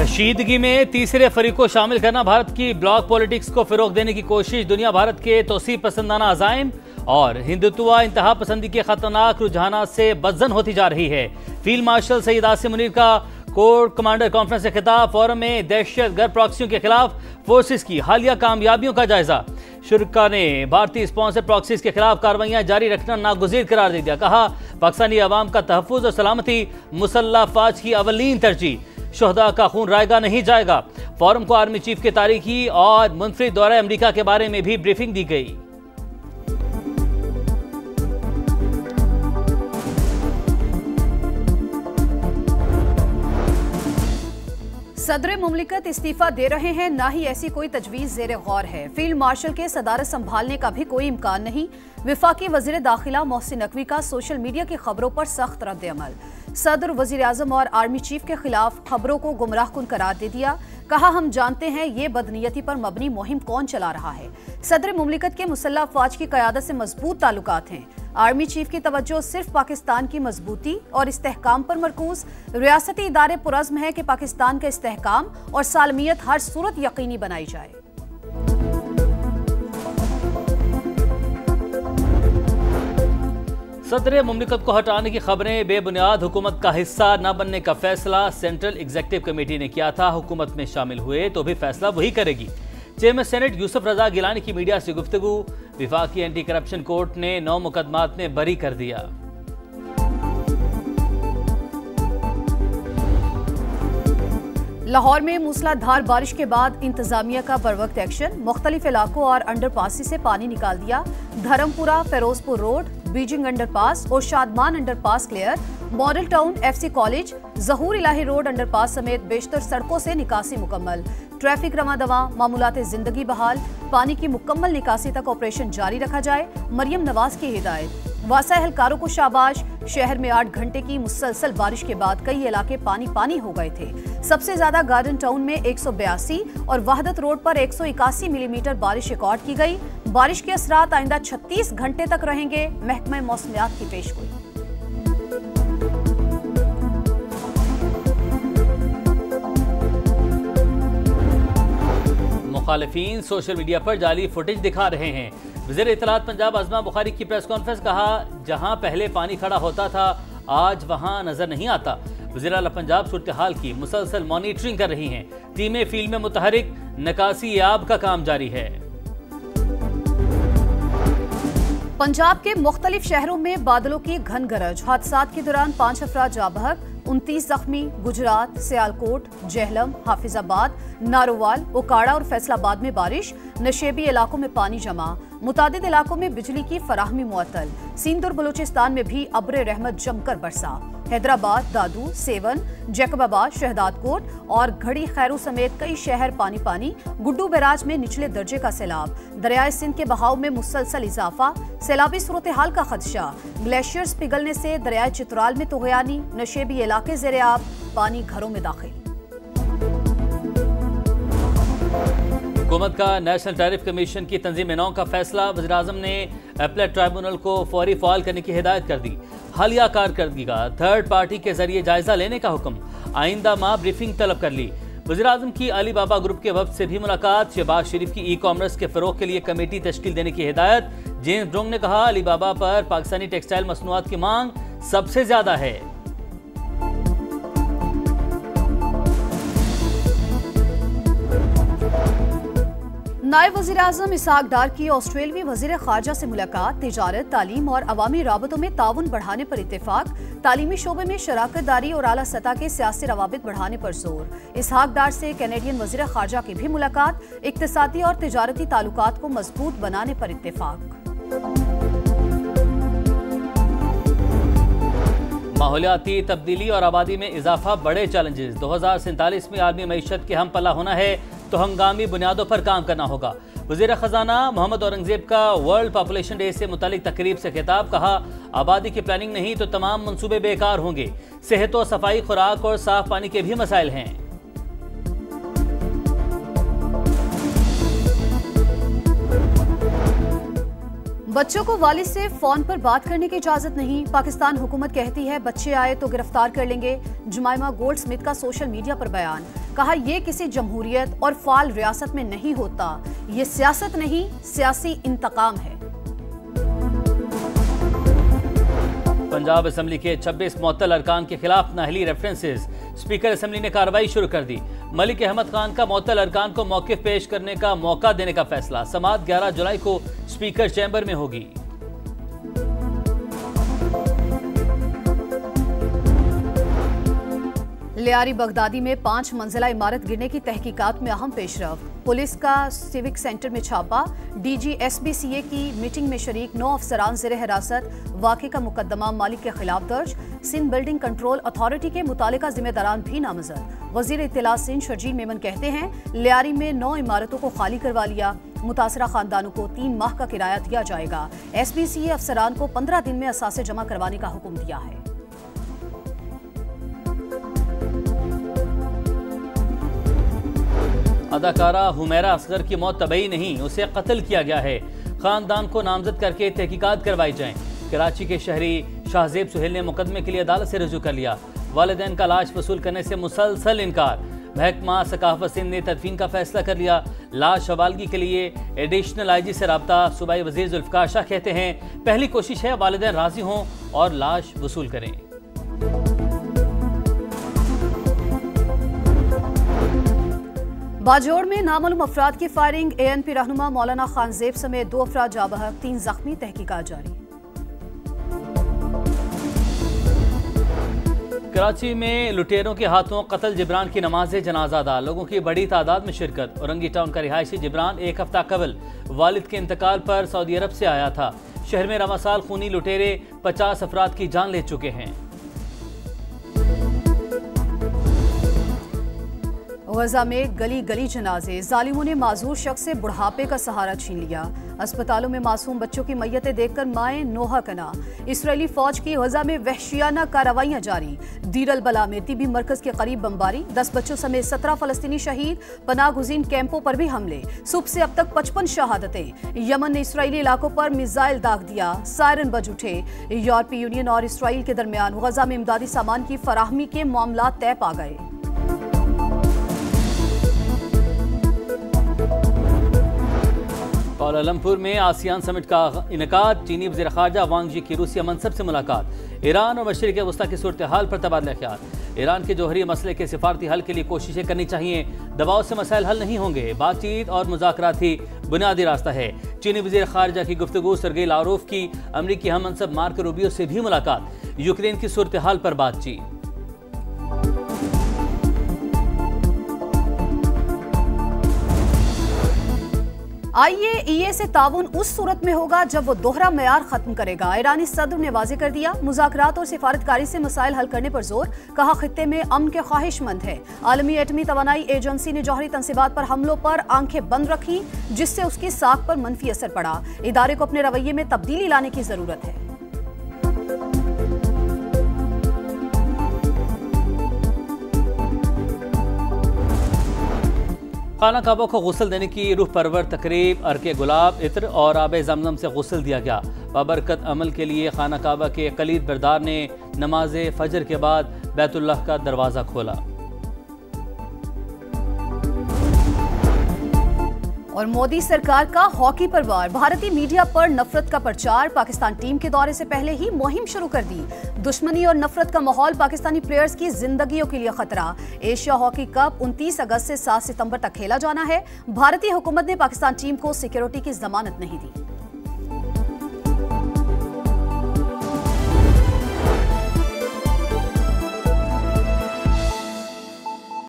कशीदगी में तीसरे फरीक को शामिल करना भारत की ब्लॉक पॉलिटिक्स को फिरोग देने की कोशिश। दुनिया भारत के तोसी पसंदाना अज़ाइम और हिंदुत्व इंतहा पसंदी के खतरनाक रुझानात से बदजन होती जा रही है। फील्ड मार्शल सईद आसिम मुनीर का कोर कमांडर कॉन्फ्रेंस से खिताब। फोरम में दहशतगर्द प्रॉक्सियों के खिलाफ फोर्सेस की हालिया कामयाबियों का जायजा। शुरा ने भारतीय स्पॉन्सर प्रॉक्सीज के खिलाफ कार्रवाइयां जारी रखना नागुज़ीर करार दे दिया। कहा पाकिस्तानी अवाम का तहफ़्फ़ुज़ और सलामती मुसल्लह फ़ौज की अवलीन तरजीह। शोहदा का खून रायगा नहीं जाएगा। फोरम को आर्मी चीफ के तारीखी और मुनफरिद दौरे अमेरिका के बारे में भी ब्रीफिंग दी गई। सदर मुमलिकत इस्तीफा दे रहे हैं, ना ही ऐसी कोई तजवीज़ ज़ेर गौर है। फील्ड मार्शल के सदारत संभालने का भी कोई इम्कान नहीं। विफाकी वज़ीर दाखिला मोहसिन नकवी का सोशल मीडिया की खबरों पर सख्त रद्द-ए-अमल। सदर, वज़ीर आज़म और आर्मी चीफ के खिलाफ खबरों को गुमराहकुन करार दे दिया। कहा हम जानते हैं ये बदनीयती पर मबनी मुहिम कौन चला रहा है। सदर मुमलिकत के मुसल्लह फ़ौज की क़यादत से मजबूत ताल्लुकात हैं। आर्मी चीफ की तवज्जो सिर्फ पाकिस्तान की मजबूती और इस्तेहकाम पर मरकूज। रियासती इदारे पुरज़्म है कि पाकिस्तान का इस्तेहकाम और सालमियत हर सूरत यकीनी बनाई जाए। सदर मुमलिकत को हटाने की खबरें बेबुनियाद। हुकूमत का हिस्सा न बनने का फैसला सेंट्रल एग्जीक्यूटिव कमेटी ने किया था। हुकूमत में शामिल हुए तो भी फैसला वही करेगी। चेयरमैन सेनेट यूसुफ रजा गिलानी की मीडिया से गुफ्तगू। विफाकी एंटी करप्शन कोर्ट ने 9 मुकदमात में बरी कर दिया। लाहौर में मूसलाधार बारिश के बाद इंतजामिया का बरवक्त एक्शन। मुख्तलिफ इलाकों और अंडरपासी से पानी निकाल दिया। Dharampura, Ferozepur road, Beijing underpass और Shadman underpass clear. Model town, FC college, Zahoor Elahi road underpass समेत बेशतर सड़कों से निकासी मुकम्मल। ट्रैफिक रवा दवा, मामूलात जिंदगी बहाल। पानी की मुकम्मल निकासी तक ऑपरेशन जारी रखा जाए। मरियम नवाज की हिदायत। वासा एहलकारों को शाबाश। शहर में 8 घंटे की मुसलसल बारिश के बाद कई इलाके पानी पानी हो गए थे। सबसे ज्यादा गार्डन टाउन में 182 और वहदत रोड पर 181 मिलीमीटर बारिश रिकॉर्ड की गई। बारिश के असरात आइंदा 36 घंटे तक रहेंगे। महकमा मौसमियात की पेशगोई। मुखालिफिन सोशल मीडिया पर जाली फुटेज दिखा रहे हैं। वज़ीर इत्तलात पंजाब आज़मा बुखारी की प्रेस कॉन्फ्रेंस। कहा जहां पहले पानी खड़ा होता था आज वहां नजर नहीं आता। वज़ीर आला पंजाब सूरत हाल की मुसलसल मॉनिटरिंग कर रही हैं। टीमें फील्ड में मुतहरिक, निकासी आब का काम जारी है। पंजाब के मुख्तलिफ शहरों में बादलों की घन गरज। हादसात के दौरान 5 अफराद जाँ बहक, 29 जख्मी। गुजरात, सियालकोट, जेहलम, हाफिजाबाद, नारोवाल, ओकाड़ा और फैसलाबाद में बारिश। नशेबी इलाकों में पानी जमा। मुतादिद इलाकों में बिजली की फराहमी मुअत्तल। सिंध और बलूचिस्तान में भी अब्र रहमत जमकर बरसा। हैदराबाद, दादू, सेवन, जैकबाबाद, शहदादकोट और घड़ी खैरू समेत कई शहर पानी पानी। गुड्डू बैराज में निचले दर्जे का सैलाब। दरियाए सिंध के बहाव में मुसलसल इजाफा। सैलाबी सूरत हाल का खदशा। ग्लेशियर्स पिघलने से दरियाए चित्राल में तुगयानी। नशेबी इलाके ज़ेरे-आब, पानी घरों में दाखिल। हुकूमत का नेशनल टैरिफ कमीशन की तंजीम 9 का फैसला। वज़ीर आज़म ने अपीलेट ट्राइब्यूनल को फौरी फ़ाल करने की हिदायत कर दी। हालिया कारकर्दगी का थर्ड पार्टी के जरिए जायजा लेने का हुक्म। आइंदा माह ब्रीफिंग तलब कर ली। वज़ीर आज़म की अली बाबा ग्रुप के वफ्द से भी मुलाकात। शहबाज शरीफ की ई-कॉमर्स के फ़रोग के लिए कमेटी तश्कील देने की हिदायत। जेम्स डोंग ने कहा अली बाबा पर पाकिस्तानी टेक्सटाइल मसनूआत की मांग सबसे ज्यादा है। नायब वज़ीर आज़म इसहाक डार की ऑस्ट्रेलवी वज़ीर ख़ारजा से मुलाकात। तिजारत, तालीम और अवामी राबतों में ताउन बढ़ाने पर इत्तेफाक। तालीमी शोबे में शराकत दारी और आला सतह के सियासी रवाबित बढ़ाने पर जोर। इसहाक डार से कैनेडियन वज़ीर ख़ारजा की भी मुलाकात। इक्तिसादी और तिजारती ताल्लुकात को मजबूत बनाने पर इत्तेफाक। माहौलियाती तब्दीली और आबादी में इजाफा बड़े चैलेंजेस। 2047 में आलमी मईशत के हम पला होना है तो हंगामी बुनियादों पर काम करना होगा। वज़ीर ख़जाना मोहम्मद औरंगज़ेब का वर्ल्ड पॉपुलेशन डे से मुतालिक तकरीब से खिताब। कहा आबादी की प्लानिंग नहीं तो तमाम मंसूबे बेकार होंगे। सेहत और सफाई, खुराक और साफ पानी के भी मसाइल हैं। बच्चों को वालिद से फोन पर बात करने की इजाजत नहीं। पाकिस्तान हुकूमत कहती है बच्चे आए तो गिरफ्तार कर लेंगे। जुमाइमा गोल्ड स्मिथ का सोशल मीडिया पर बयान, कहा यह किसी जमहूरियत और फाल रियासत में नहीं होता, ये सियासत नहीं सियासी इंतकाम है। पंजाब असम्बली के 26 मुअत्तल अरकान के खिलाफ नाअहली रेफरेंसेस, स्पीकर असम्बली ने कार्रवाई शुरू कर दी। मलिक अहमद खान का मुअत्तल अरकान को मौक़िफ़ पेश करने का मौका देने का फैसला। समाअत 11 जुलाई को स्पीकर चैम्बर में होगी। लियारी बगदादी में 5 मंजिला इमारत गिरने की तहकीकात में अहम पेशरफ। पुलिस का सिविक सेंटर में छापा। DG-SBCA की मीटिंग में शरीक 9 अफसरान ज़ेर हिरासत। वाक़े का मुकदमा मालिक के खिलाफ दर्ज। सिंध बिल्डिंग कंट्रोल अथॉरिटी के मुतालिका जिम्मेदारान भी नामजद। वज़ीर इत्तला सिंध शर्जील मेमन कहते हैं लियारी में 9 इमारतों को खाली करवा लिया। मुतासरा खानदानों को 3 माह का किराया दिया जाएगा। SBCA अफसरान को 15 दिन में असासे जमा करवाने का हुक्म दिया है। अदाकारा हुमैरा असगर की मौत तबई नहीं, उसे कत्ल किया गया है। खानदान को नामजद करके तहकीकात करवाई जाएं। कराची के शहरी शाहजेब सुहेल ने मुकदमे के लिए अदालत से रुजू कर लिया। वालिदैन का लाश वसूल करने से मुसलसल इनकार। महकमा सकाफत सिंध ने तदफीन का फैसला कर लिया। लाश हवालगी के लिए एडिशनल IG से रब्ता। सूबाई वज़ीर जुल्फ़िकार शाह कहते हैं पहली कोशिश है वालिदैन राजी हों और लाश वसूल करें। बाजोड़ में नामालूम अफराद की फायरिंग। ANP रहनुमा मौलाना खानजेब समेत 2 अफराद जाँ बहक, 3 जख्मी। तहकीकात जारी। कराची में लुटेरों के हाथों कत्ल जिब्रान की नमाज जनाजा अदा। लोगों की बड़ी तादाद में शिरकत। औरंगी टाउन का रिहायशी जिब्रान 1 हफ्ता कबल वालिद के इंतकाल पर सऊदी अरब से आया था। शहर में रवा साल खूनी लुटेरे 50 अफराद की जान ले चुके हैं। गजा में गली गली जनाजे। जालिमों ने माजूर शख्स से बुढ़ापे का सहारा छीन लिया। अस्पतालों में मासूम बच्चों की मैयतें देखकर माएं नोहा कना। इसराइली फौज की गजा में वहशियाना कार्रवाइयां जारी। दीर अल बला में टीबी मरकज के करीब बमबारी। 10 बच्चों समेत 17 फलस्तीनी शहीद। पनाह गुज़ीन कैंपों पर भी हमले। सुबह से अब तक 55 शहादतें। यमन ने इसराइली इलाकों पर मिसाइल दाग दिया। सायरन बज उठे। यूरोपीय यूनियन और इसराइल के दरमियान गजा में इमदादी सामान की फराहमी के मामला तय पा गए। कुआलालंपुर में आसियान समिट का इनेकाद। चीनी वज़ीर ख़ारजा वांग जी की रूसी मनसब से मुलाकात। ईरान और मशरिक़ वस्ता की सूरत हाल पर तबादला ख्याल। ईरान के जौहरी मसले के सिफारती हल के लिए कोशिशें करनी चाहिए। दबाव से मसाइल हल नहीं होंगे। बातचीत और मुज़ाकरात ही बुनियादी रास्ता है। चीनी वज़ीर ख़ारजा की गुफ्तगू। सरगेई लावरोव की अमरीकी हम मनसब मार्को रूबियो से भी मुलाकात। यूक्रेन की सूरत हाल पर बातचीत। IAEA से ताउन उस सूरत में होगा जब वो दोहरा मेयार खत्म करेगा। ईरानी सदर ने वाज़े कर दिया। मुज़ाकरात और सिफारतकारी से मसाइल हल करने पर जोर। कहा खित्ते में अमन के ख्वाहिशमंद है। आलमी एटमी तवानाई एजेंसी ने जौहरी तंसीबात पर हमलों पर आंखें बंद रखी, जिससे उसकी साख पर मनफी असर पड़ा। इदारे को अपने रवैये में तब्दीली लाने की जरूरत है। खाना काबा को गुस्ल देने की रूह परवर तकरीब। अर्के गुलाब, इत्र और आब जमजम से गुस्ल दिया गया। बाबरकत अमल के लिए खाना काबा के कलीद बरदार ने नमाज फजर के बाद बैतुल्लाह का दरवाज़ा खोला। और मोदी सरकार का हॉकी पर वार। भारतीय मीडिया पर नफरत का प्रचार। पाकिस्तान टीम के दौरे से पहले ही मुहिम शुरू कर दी। दुश्मनी और नफरत का माहौल। पाकिस्तानी प्लेयर्स की जिंदगियों के लिए खतरा। एशिया हॉकी कप 29 अगस्त से 7 सितंबर तक खेला जाना है। भारतीय हुकूमत ने पाकिस्तान टीम को सिक्योरिटी की जमानत नहीं दी।